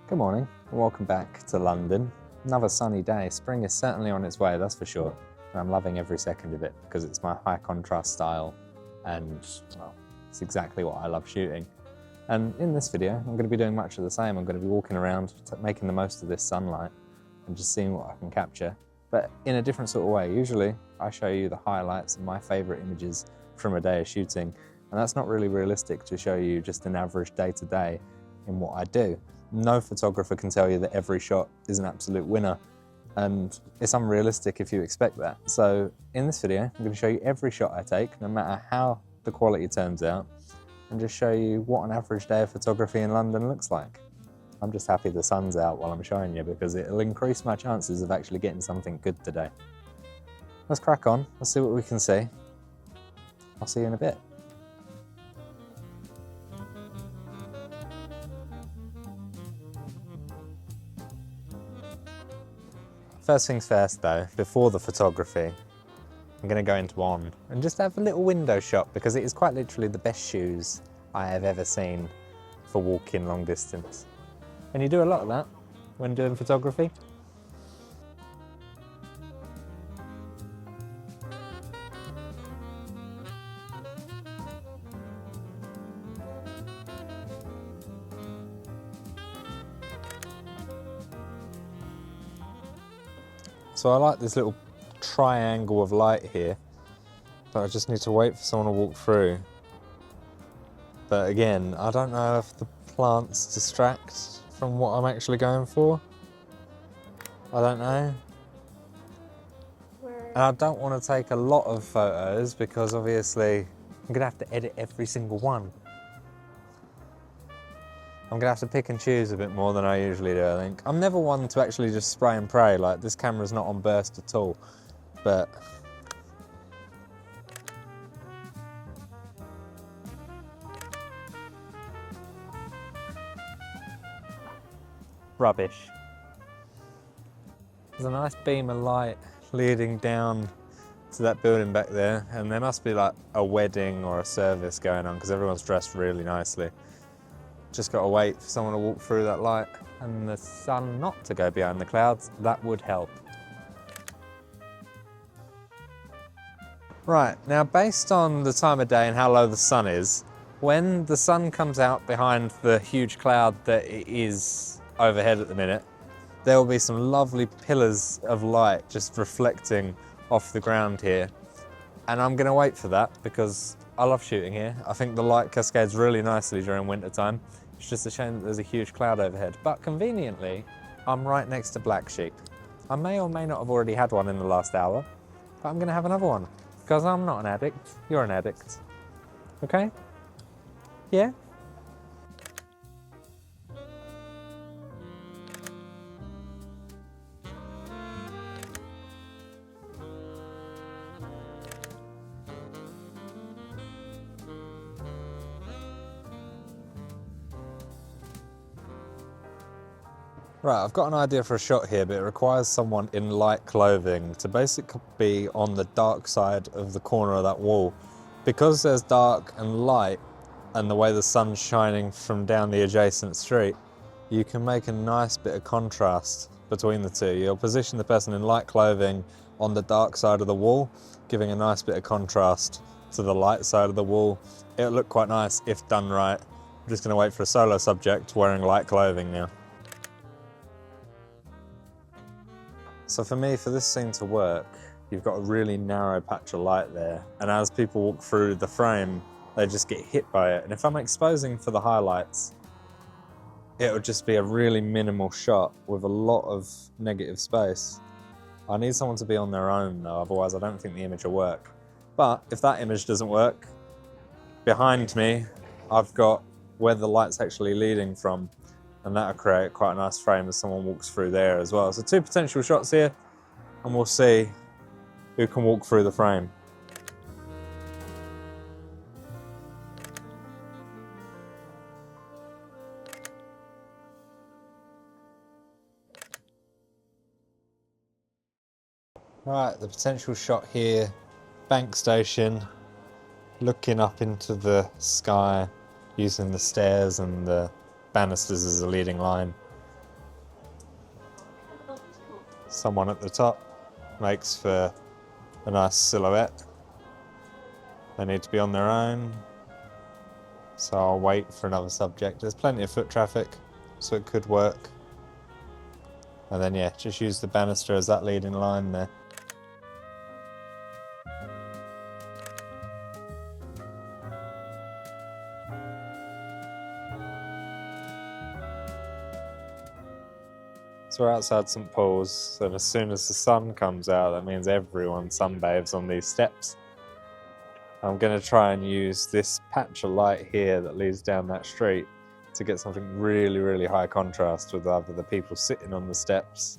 Good morning and welcome back to London. Another sunny day. Spring is certainly on its way, that's for sure. And I'm loving every second of it because it's my high contrast style and, well, it's exactly what I love shooting. And in this video, I'm going to be doing much of the same. I'm going to be walking around, making the most of this sunlight and just seeing what I can capture, but in a different sort of way. Usually, I show you the highlights and my favorite images from a day of shooting, and that's not really realistic to show you just an average day-to-day in what I do. No photographer can tell you that every shot is an absolute winner, and it's unrealistic if you expect that. So in this video, I'm going to show you every shot I take, no matter how the quality turns out, and just show you what an average day of photography in London looks like. I'm just happy the sun's out while I'm showing you because it'll increase my chances of actually getting something good today. Let's crack on, let's see what we can see. I'll see you in a bit. First things first though, before the photography, I'm going to go into on and just have a little window shot because it is quite literally the best shoes I have ever seen for walking long distance. And you do a lot of that when doing photography. So I like this little triangle of light here, but I just need to wait for someone to walk through. But again, I don't know if the plants distract from what I'm actually going for. I don't know. And I don't want to take a lot of photos because obviously I'm going to have to edit every single one. I'm going to have to pick and choose a bit more than I usually do, I think. I'm never one to actually just spray and pray, like this camera's not on burst at all, but rubbish. There's a nice beam of light leading down to that building back there, and there must be like a wedding or a service going on because everyone's dressed really nicely. Just got to wait for someone to walk through that light and the sun not to go behind the clouds. That would help. Right, now based on the time of day and how low the sun is, when the sun comes out behind the huge cloud that it is overhead at the minute, there will be some lovely pillars of light just reflecting off the ground here. And I'm going to wait for that because I love shooting here. I think the light cascades really nicely during winter time. It's just a shame that there's a huge cloud overhead. But conveniently, I'm right next to black sheep. I may or may not have already had one in the last hour, but I'm going to have another one because I'm not an addict. You're an addict. Okay? Yeah? Right, I've got an idea for a shot here, but it requires someone in light clothing to basically be on the dark side of the corner of that wall. Because there's dark and light, and the way the sun's shining from down the adjacent street, you can make a nice bit of contrast between the two. You'll position the person in light clothing on the dark side of the wall, giving a nice bit of contrast to the light side of the wall. It'll look quite nice if done right. I'm just going to wait for a solo subject wearing light clothing now. So for me, for this scene to work, you've got a really narrow patch of light there, and as people walk through the frame, they just get hit by it. And if I'm exposing for the highlights, it would just be a really minimal shot with a lot of negative space. I need someone to be on their own though, otherwise I don't think the image will work. But if that image doesn't work, behind me, I've got where the light's actually leading from, and that'll create quite a nice frame as someone walks through there as well. So two potential shots here, and we'll see who can walk through the frame. Right, the potential shot here, bank station, looking up into the sky, using the stairs and the banisters as a leading line. someone at the top. Makes for a nice silhouette. They need to be on their own, so I'll wait for another subject. There's plenty of foot traffic, so it could work. And then yeah, just use the banister as that leading line there. So we're outside St Paul's, and as soon as the sun comes out, that means everyone sunbathes on these steps. I'm going to try and use this patch of light here that leads down that street to get something really, really high contrast with either the people sitting on the steps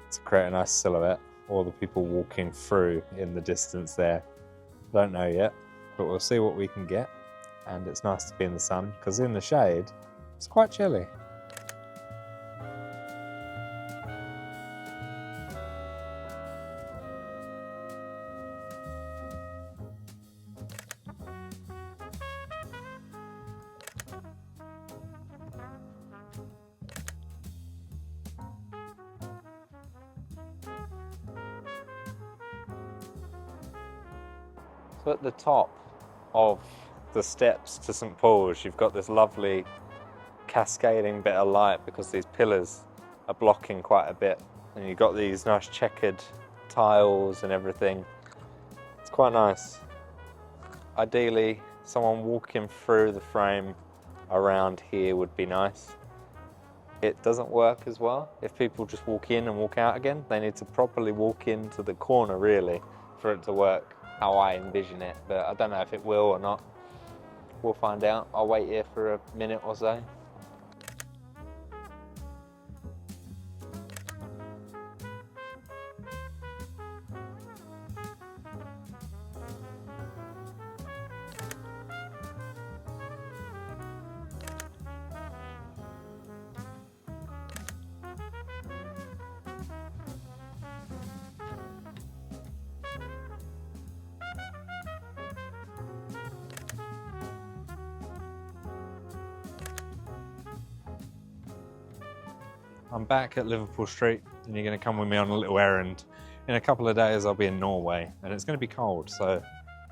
to create a nice silhouette, or the people walking through in the distance there. Don't know yet, but we'll see what we can get. And it's nice to be in the sun, because in the shade, it's quite chilly. So at the top of the steps to St Paul's, you've got this lovely cascading bit of light because these pillars are blocking quite a bit, and you've got these nice checkered tiles and everything. It's quite nice. Ideally, someone walking through the frame around here would be nice. It doesn't work as well if people just walk in and walk out again. They need to properly walk into the corner really for it to work how I envision it, but I don't know if it will or not. We'll find out. I'll wait here for a minute or so. I'm back at Liverpool Street, and you're going to come with me on a little errand. In a couple of days I'll be in Norway, and it's going to be cold, so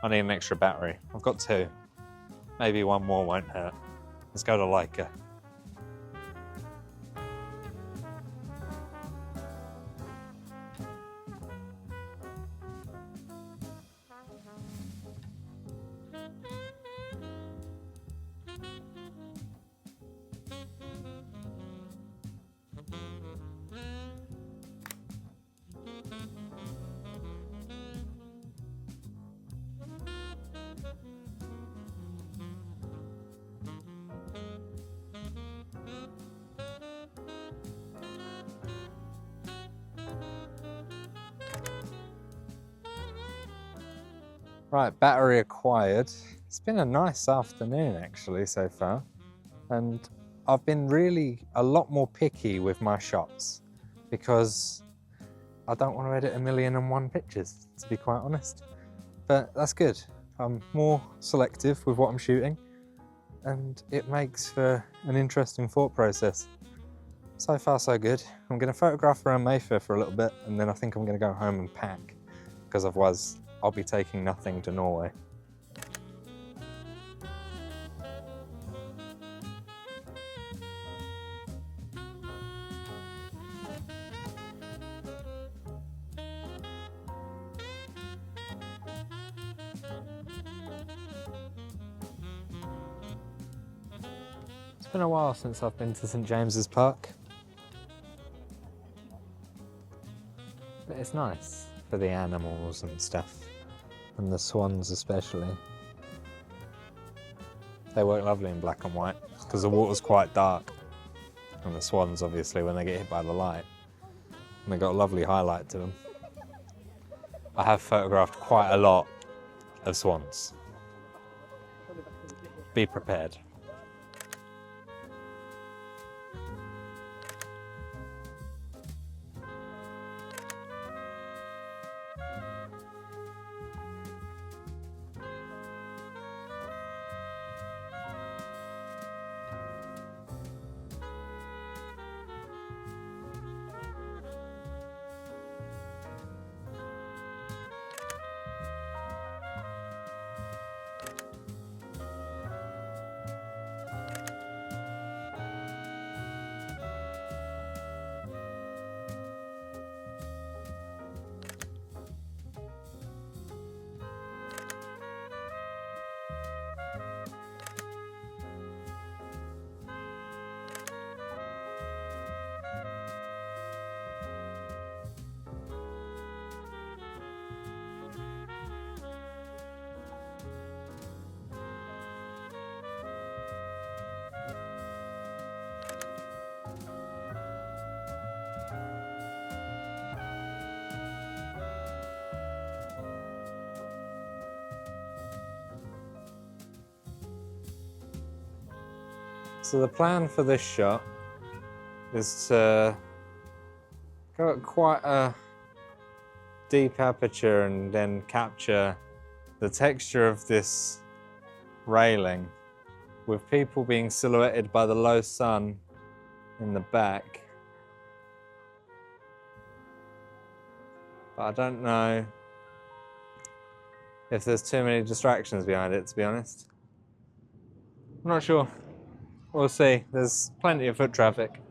I need an extra battery. I've got 2. Maybe one more won't hurt. Let's go to Leica. Right, battery acquired. It's been a nice afternoon actually so far, and I've been really a lot more picky with my shots because I don't want to edit 1,000,001 pictures, to be quite honest. But that's good. I'm more selective with what I'm shooting, and it makes for an interesting thought process. So far so good. I'm going to photograph around Mayfair for a little bit, and then I think I'm going to go home and pack, because otherwise I'll be taking nothing to Norway. It's been a while since I've been to St James's Park, but it's nice for the animals and stuff, and the swans especially. They work lovely in black and white because the water's quite dark, and the swans obviously when they get hit by the light, and they've got a lovely highlight to them. I have photographed quite a lot of swans. Be prepared. So the plan for this shot is to go at quite a deep aperture and then capture the texture of this railing with people being silhouetted by the low sun in the back. But I don't know if there's too many distractions behind it, to be honest. I'm not sure. We'll see. There's plenty of foot traffic.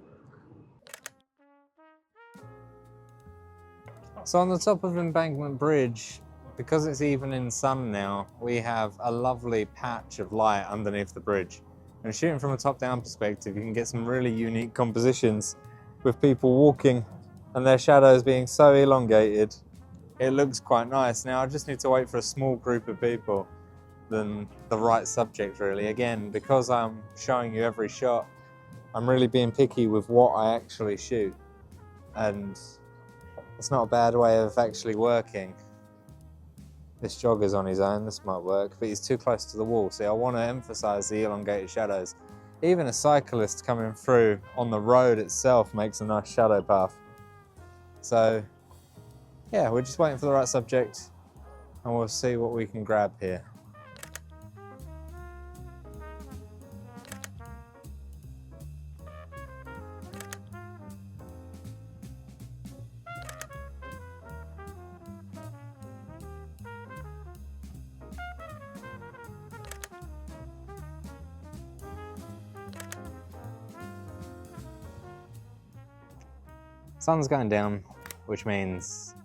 So on the top of Embankment Bridge, because it's evening sun now, we have a lovely patch of light underneath the bridge. And shooting from a top-down perspective, you can get some really unique compositions with people walking and their shadows being so elongated. It looks quite nice. Now I just need to wait for a small group of people than the right subject, really. Again, because I'm showing you every shot, I'm really being picky with what I actually shoot. And it's not a bad way of actually working. This jogger's on his own, this might work, but he's too close to the wall. See, I want to emphasize the elongated shadows. Even a cyclist coming through on the road itself makes a nice shadow path. So, yeah, we're just waiting for the right subject and we'll see what we can grab here. Sun's going down, which means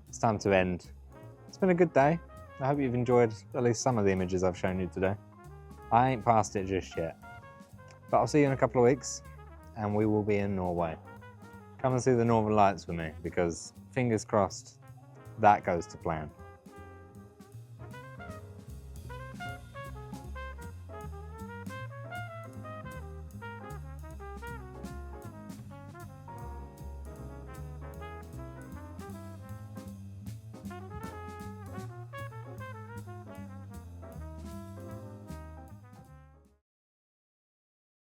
it's time to end. It's been a good day. I hope you've enjoyed at least some of the images I've shown you today. I ain't past it just yet. But I'll see you in a couple of weeks and we will be in Norway. Come and see the Northern Lights with me because, fingers crossed, that goes to plan.